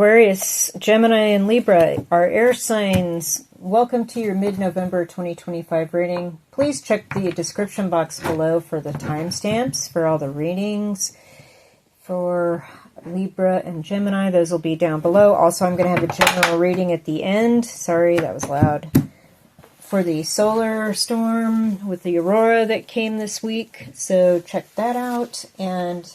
Aquarius, Gemini, and Libra are air signs. Welcome to your mid-November 2025 reading. Please check the description box below for the timestamps for all the readings. For Libra and Gemini, those will be down below. Also, I'm going to have a general reading at the end. Sorry, that was loud. For the solar storm with the Aurora that came this week. So check that out. And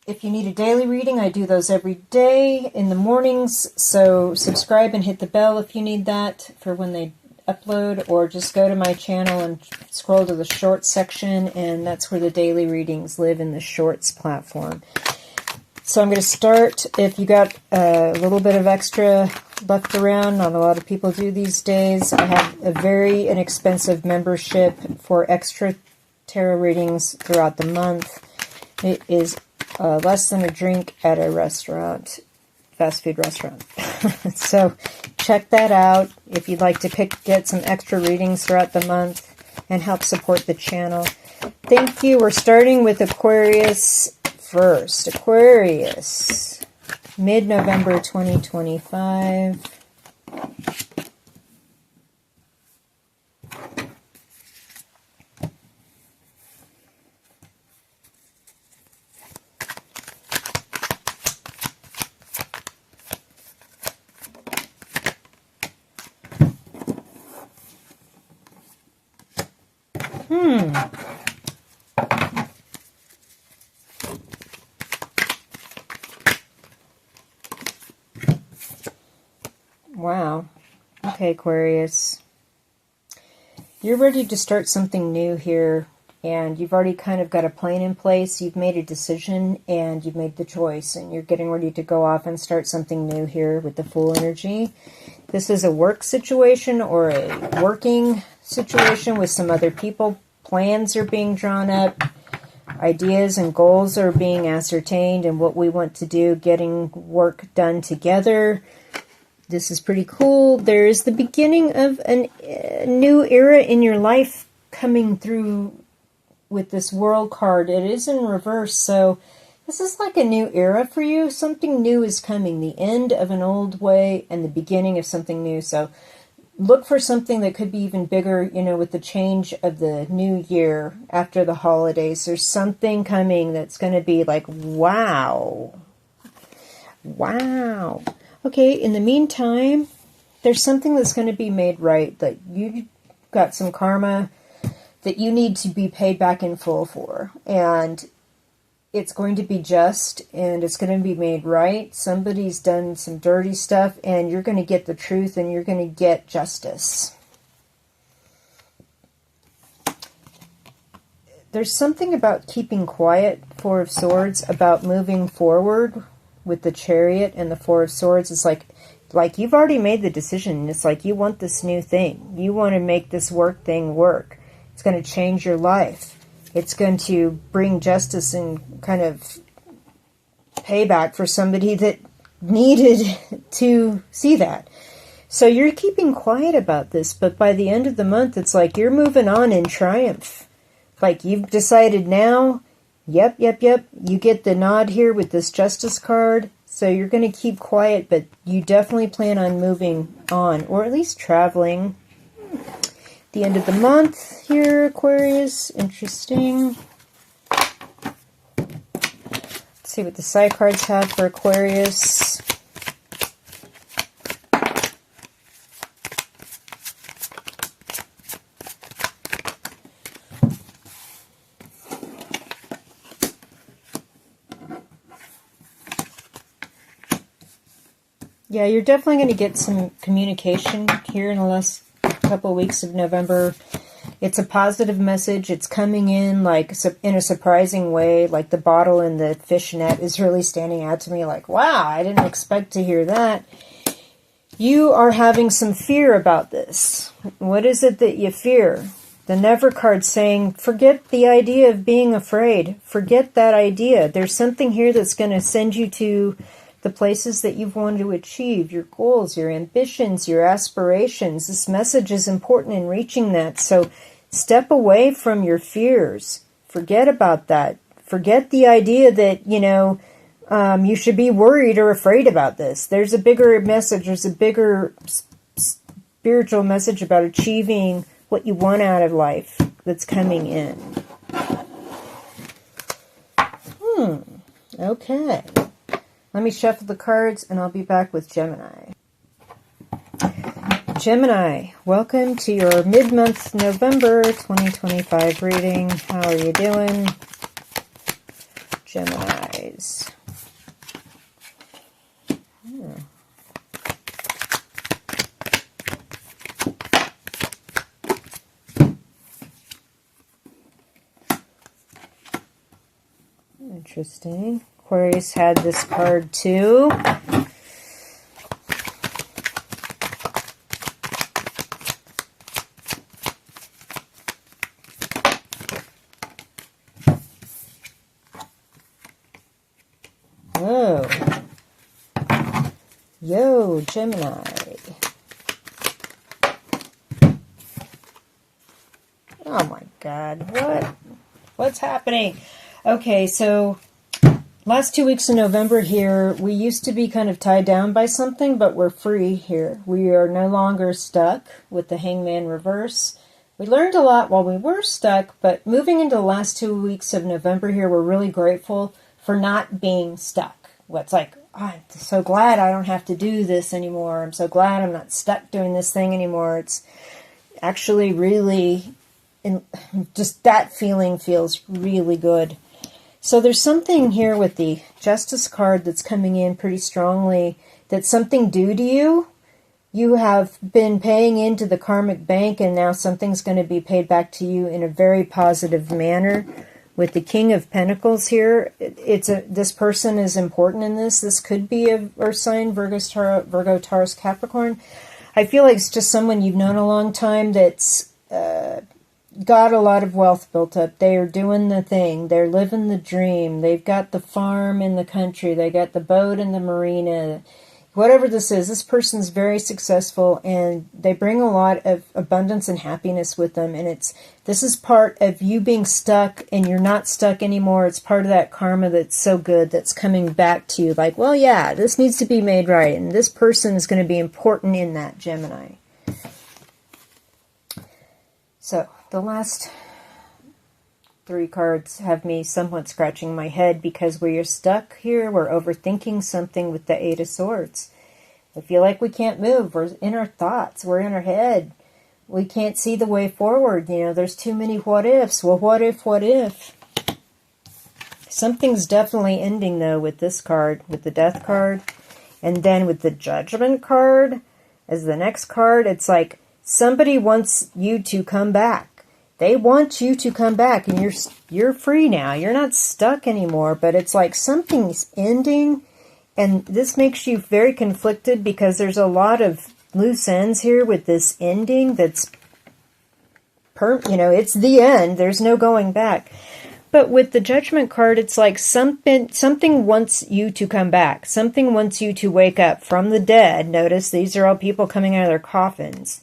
if you need a daily reading, I do those every day in the mornings, so subscribe and hit the bell if you need that for when they upload, or just go to my channel and scroll to the shorts section, and that's where the daily readings live, in the shorts platform. So I'm going to start. If you got a little bit of extra left around, not a lot of people do these days, I have a very inexpensive membership for extra tarot readings throughout the month. It is less than a drink at a restaurant, fast food restaurant. So check that out if you'd like to get some extra readings throughout the month and help support the channel. Thank you. We're starting with Aquarius first. Aquarius, mid-November 2025. Wow. Okay, Aquarius. You're ready to start something new here, and you've already kind of got a plan in place. You've made a decision, and you've made the choice, and you're getting ready to go off and start something new here with the Fool energy. This is a work situation or a working situation with some other people. Plans are being drawn up. Ideas and goals are being ascertained, and what we want to do, getting work done together. This is pretty cool. There is the beginning of a new era in your life coming through with this World card. It is in reverse, so this is like a new era for you. Something new is coming. The end of an old way and the beginning of something new. So look for something that could be even bigger, you know, with the change of the new year after the holidays. There's something coming that's going to be like, wow. Wow. Okay, in the meantime, there's something that's going to be made right, that you got some karma that you need to be paid back in full for. And it's going to be just, and it's going to be made right. Somebody's done some dirty stuff, and you're going to get the truth, and you're going to get justice. There's something about keeping quiet, Four of Swords, about moving forward with the Chariot and the Four of Swords. It's like you've already made the decision. It's like you want this new thing. You want to make this work thing work. It's going to change your life. It's going to bring justice and kind of payback for somebody that needed to see that. So you're keeping quiet about this, but by the end of the month, it's like you're moving on in triumph. Like you've decided now, yep, you get the nod here with this Justice card. So you're going to keep quiet, but you definitely plan on moving on, or at least traveling. The end of the month here, Aquarius. Interesting. Let's see what the side cards have for Aquarius. Yeah, you're definitely going to get some communication here in the last couple of weeks of November. It's a positive message. It's coming in like in a surprising way. Like the bottle in the fish net is really standing out to me. Like, wow, I didn't expect to hear that. You are having some fear about this. What is it that you fear? The Never card saying, forget the idea of being afraid. Forget that idea. There's something here that's going to send you to the places that you've wanted to achieve, your goals, your ambitions, your aspirations. This message is important in reaching that. So step away from your fears. Forget about that. Forget the idea that, you know, You should be worried or afraid about this. There's a bigger message. There's a bigger spiritual message about achieving what you want out of life that's coming in. Okay. Let me shuffle the cards and I'll be back with Gemini. Gemini, welcome to your mid-month November 2025 reading. How are you doing, Geminis? Interesting. Aquarius had this card too. Oh. Yo, Gemini. Oh my God, what's happening? Okay, so last 2 weeks in November here, we used to be kind of tied down by something, but we're free here. We are no longer stuck with the Hangman reverse. We learned a lot while we were stuck, but moving into the last 2 weeks of November here, we're really grateful for not being stuck. It's like, oh, I'm so glad I don't have to do this anymore. I'm so glad I'm not stuck doing this thing anymore. It's actually really, just that feeling feels really good. So there's something here with the Justice card that's coming in pretty strongly, that's something due to you. You have been paying into the karmic bank, and now something's going to be paid back to you in a very positive manner. With the King of Pentacles here, this person is important in this. This could be a Earth sign, Virgo, Taurus, Capricorn. I feel like it's just someone you've known a long time that's got a lot of wealth built up. They are doing the thing. They're living the dream. They've got the farm in the country. They got the boat in the marina. Whatever this is, this person's very successful, and they bring a lot of abundance and happiness with them. And this is part of you being stuck, and you're not stuck anymore. It's part of that karma that's so good that's coming back to you. Like, well, yeah, this needs to be made right, and this person is going to be important in that, Gemini. So the last 3 cards have me somewhat scratching my head, because where you're stuck here, we're overthinking something with the 8 of Swords. I feel like we can't move. We're in our thoughts. We're in our head. We can't see the way forward. You know, there's too many what ifs. Well, what if, what if? Something's definitely ending, though, with this card, with the Death card. And then with the Judgment card as the next card, it's like somebody wants you to come back. They want you to come back, and you're free now. You're not stuck anymore, but it's like something's ending, and this makes you very conflicted, because there's a lot of loose ends here with this ending that's, it's the end. There's no going back. But with the Judgment card, it's like something wants you to come back. Something wants you to wake up from the dead. Notice these are all people coming out of their coffins.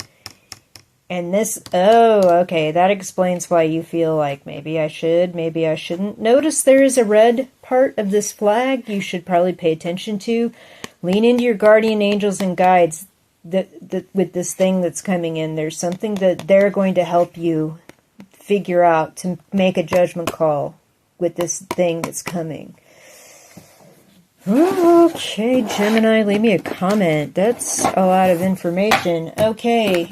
And this, oh, okay, that explains why you feel like maybe I should, maybe I shouldn't. Notice there is a red part of this flag you should probably pay attention to. Lean into your guardian angels and guides with this thing that's coming in. There's something that they're going to help you figure out to make a judgment call with this thing that's coming. Okay, Gemini, leave me a comment. That's a lot of information. Okay.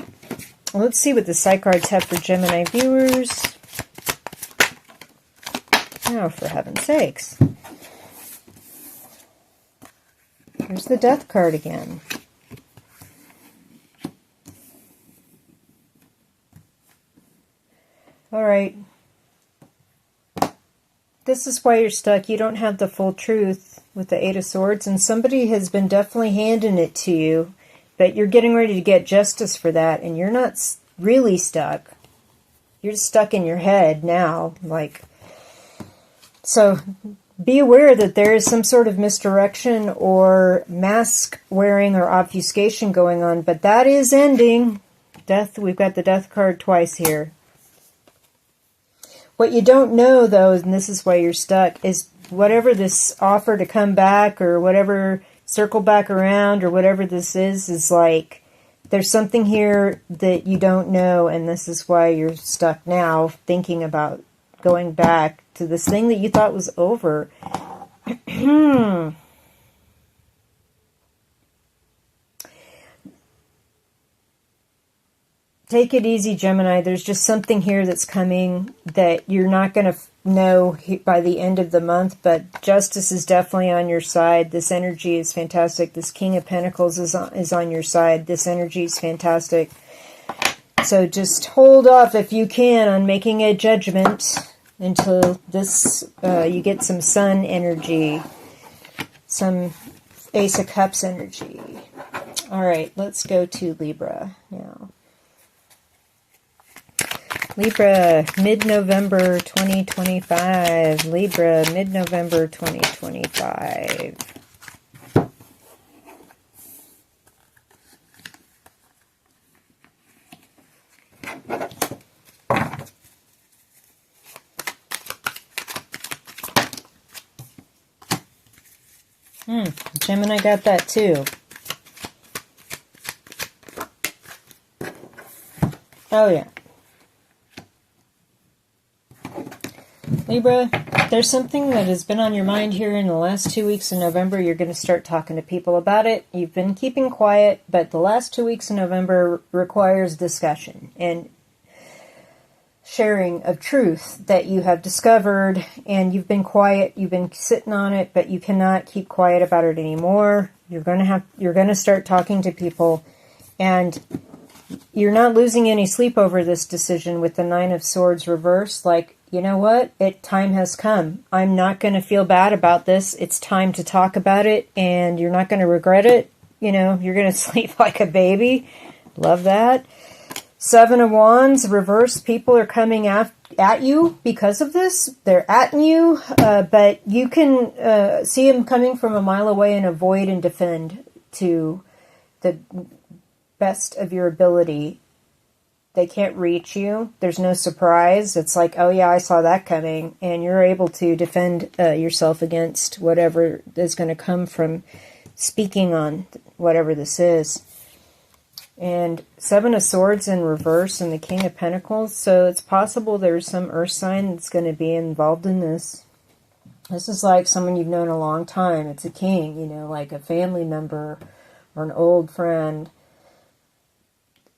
Let's see what the side cards have for Gemini viewers. Oh, for heaven's sakes. There's the Death card again. All right. This is why you're stuck. You don't have the full truth with the 8 of Swords, and somebody has been definitely handing it to you. But you're getting ready to get justice for that, and you're not really stuck. You're stuck in your head now. So be aware that there is some sort of misdirection or mask wearing or obfuscation going on, but that is ending. Death, we've got the Death card twice here. What you don't know, though, and this is why you're stuck, is whatever this offer to come back or whatever, circle back around or whatever this is like, there's something here that you don't know, and this is why you're stuck now thinking about going back to this thing that you thought was over. Take it easy, Gemini. There's just something here that's coming that you're not going to know by the end of the month, but justice is definitely on your side. This energy is fantastic. This King of Pentacles is on your side. This energy is fantastic. So just hold off if you can on making a judgment until this you get some Sun energy, some Ace of Cups energy. All right, let's go to Libra now. Libra, mid-November 2025. Libra, mid-November 2025. Gemini got that too. Oh yeah. Libra, there's something that has been on your mind here in the last 2 weeks in November. You're going to start talking to people about it. You've been keeping quiet, but the last 2 weeks in November requires discussion and sharing of truth that you have discovered, and you've been quiet, you've been sitting on it, but you cannot keep quiet about it anymore. You're going to start talking to people, and you're not losing any sleep over this decision with the Nine of Swords reversed. Like, you know what? Time has come. I'm not going to feel bad about this. It's time to talk about it, and you're not going to regret it. You know, you're going to sleep like a baby. Love that. Seven of Wands, reverse. People are coming at you because of this. They're at you, but you can see them coming from a mile away and avoid and defend to the best of your ability. They can't reach you. There's no surprise. It's like, oh yeah, I saw that coming. And you're able to defend yourself against whatever is going to come from speaking on whatever this is. And Seven of Swords in reverse and the King of Pentacles. So it's possible there's some earth sign that's going to be involved in this. This is like someone you've known a long time. It's a king, you know, like a family member or an old friend.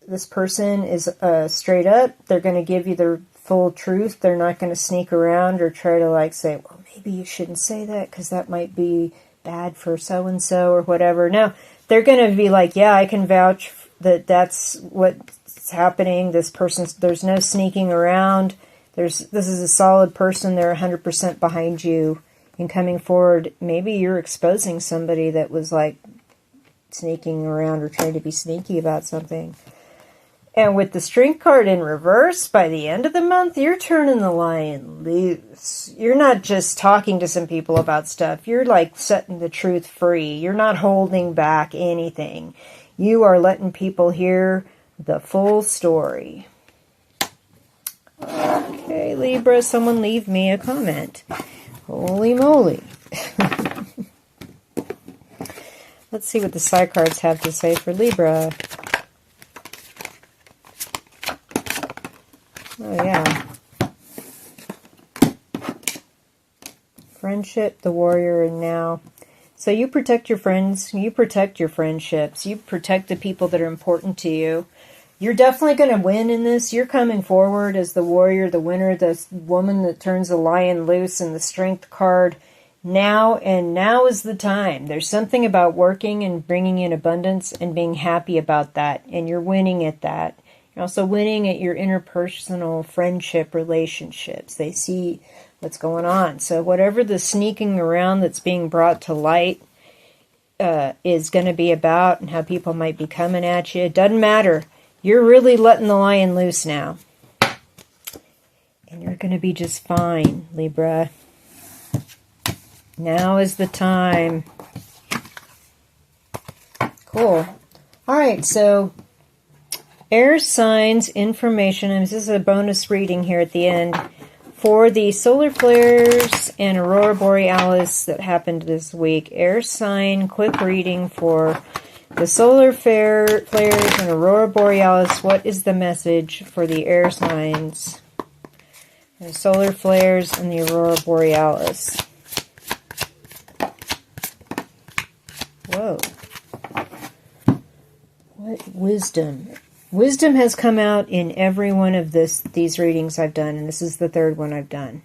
This person is straight up. They're going to give you the full truth. They're not going to sneak around or try to like say, well, maybe you shouldn't say that because that might be bad for so-and-so or whatever. No, they're going to be like, yeah, I can vouch that that's what's happening. This person's, there's no sneaking around. This is a solid person. They're 100% behind you in coming forward. Maybe you're exposing somebody that was like sneaking around or trying to be sneaky about something. And with the Strength card in reverse, by the end of the month, you're turning the lion loose. You're not just talking to some people about stuff. You're like setting the truth free. You're not holding back anything. You are letting people hear the full story. Okay, Libra, someone leave me a comment. Holy moly. Let's see what the side cards have to say for Libra. Oh, yeah. Friendship, the warrior, and now. So you protect your friends, you protect your friendships, you protect the people that are important to you. You're definitely going to win in this. You're coming forward as the warrior, the winner, the woman that turns the lion loose, and the Strength card. Now, and now is the time. There's something about working and bringing in abundance and being happy about that, and you're winning at that. You're also winning at your interpersonal friendship relationships. They see what's going on. So whatever the sneaking around that's being brought to light is going to be about and how people might be coming at you, it doesn't matter. You're really letting the lion loose now. And you're going to be just fine, Libra. Now is the time. Cool. All right, so air signs information, and this is a bonus reading here at the end, For the solar flares and Aurora Borealis that happened this week, air sign, quick reading for the solar flares and Aurora Borealis. What is the message for the air signs? The solar flares and the Aurora Borealis. Whoa. What wisdom? Wisdom has come out in every one of these readings I've done, and this is the third one I've done.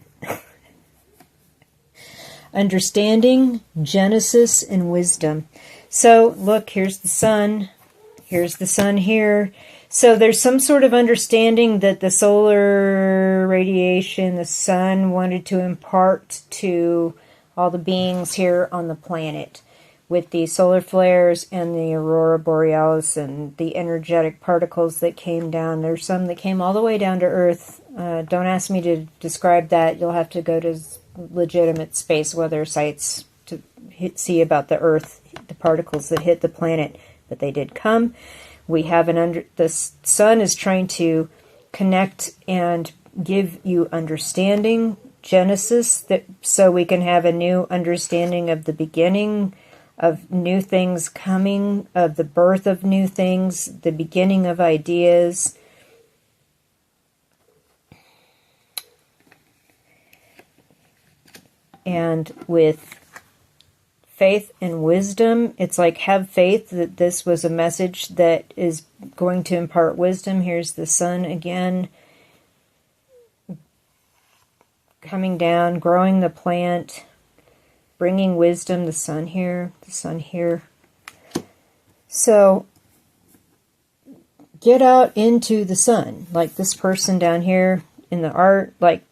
Understanding, Genesis, and wisdom. So, look, here's the sun. Here's the sun here. So there's some sort of understanding that the solar radiation, the sun, wanted to impart to all the beings here on the planet. With the solar flares and the Aurora Borealis and the energetic particles that came down. There's some that came all the way down to Earth. Don't ask me to describe that. You'll have to go to legitimate space weather sites to see about the Earth, the particles that hit the planet. But they did come. We have the sun is trying to connect and give you understanding, Genesis, so we can have a new understanding of the beginning, of new things coming, of the birth of new things, the beginning of ideas. And with faith and wisdom, it's like have faith that this was a message that is going to impart wisdom. Here's the sun again, coming down, growing the plant, bringing wisdom, the sun here, the sun here. So, get out into the sun, like this person down here in the art, like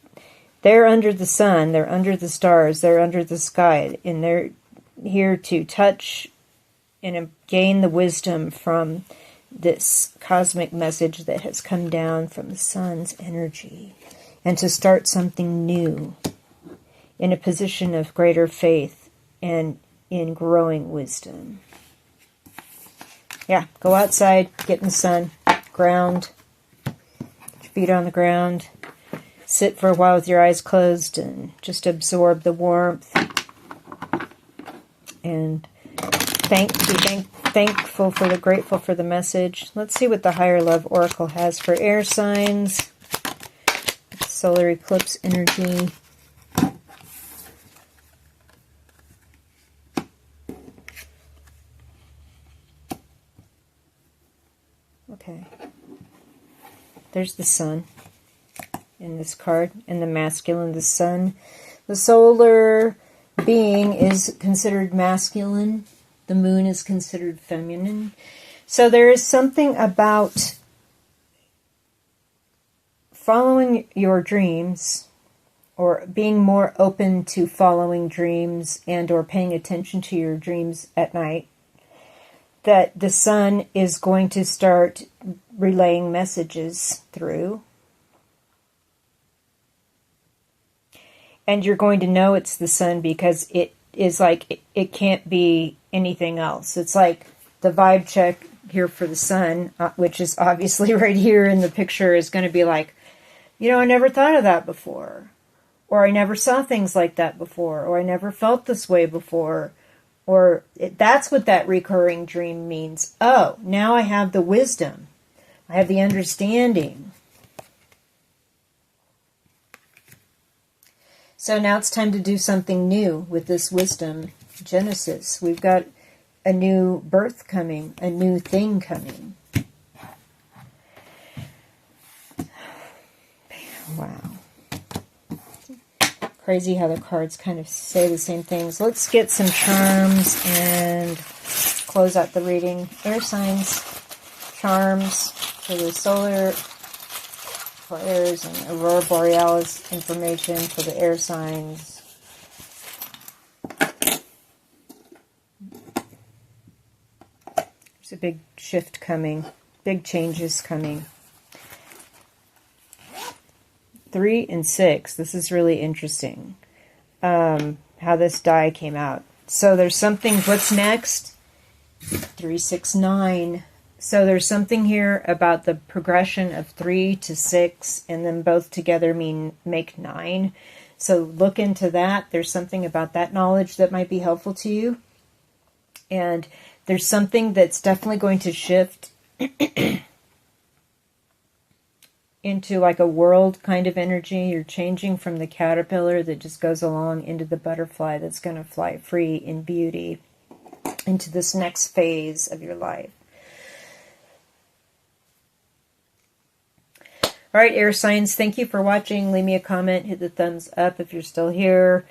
they're under the sun, they're under the stars, they're under the sky, and they're here to touch and gain the wisdom from this cosmic message that has come down from the sun's energy, and to start something new in a position of greater faith and in growing wisdom. Yeah, go outside, get in the sun, ground, put your feet on the ground, sit for a while with your eyes closed and just absorb the warmth. And grateful for the message. Let's see what the Higher Love Oracle has for air signs. Solar eclipse energy. Okay. There's the sun in this card, and the masculine, the sun. The solar being is considered masculine. The moon is considered feminine. So there is something about following your dreams, or being more open to following dreams and or paying attention to your dreams at night, that the sun is going to start relaying messages through. And you're going to know it's the sun because it is like, it can't be anything else. It's like the vibe check here for the sun, which is obviously right here in the picture, is going to be like, you know, I never thought of that before. Or I never saw things like that before. Or I never felt this way before. Or that's what that recurring dream means. Oh, now I have the wisdom. I have the understanding. So now it's time to do something new with this wisdom, Genesis. We've got a new birth coming, a new thing coming. Wow. Crazy how the cards kind of say the same things. Let's get some charms and close out the reading. Air signs, charms for the solar flares and Aurora Borealis information for the air signs. There's a big shift coming, big changes coming. 3 and 6. This is really interesting. How this die came out. So there's something. What's next? 3, 6, 9. So there's something here about the progression of 3 to 6, and then both together make 9. So look into that. There's something about that knowledge that might be helpful to you. And there's something that's definitely going to shift into like a world kind of energy. You're changing from the caterpillar that just goes along into the butterfly that's going to fly free in beauty into this next phase of your life. All right, air signs, thank you for watching. Leave me a comment, hit the thumbs up if you're still here.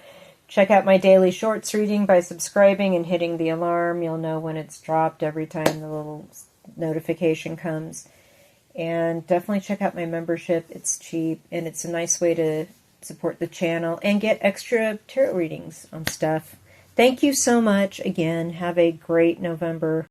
Check out my daily shorts reading by subscribing and hitting the alarm. You'll know when it's dropped every time the little notification comes. And definitely check out my membership. It's cheap, and it's a nice way to support the channel and get extra tarot readings on stuff. Thank you so much again. Have a great November.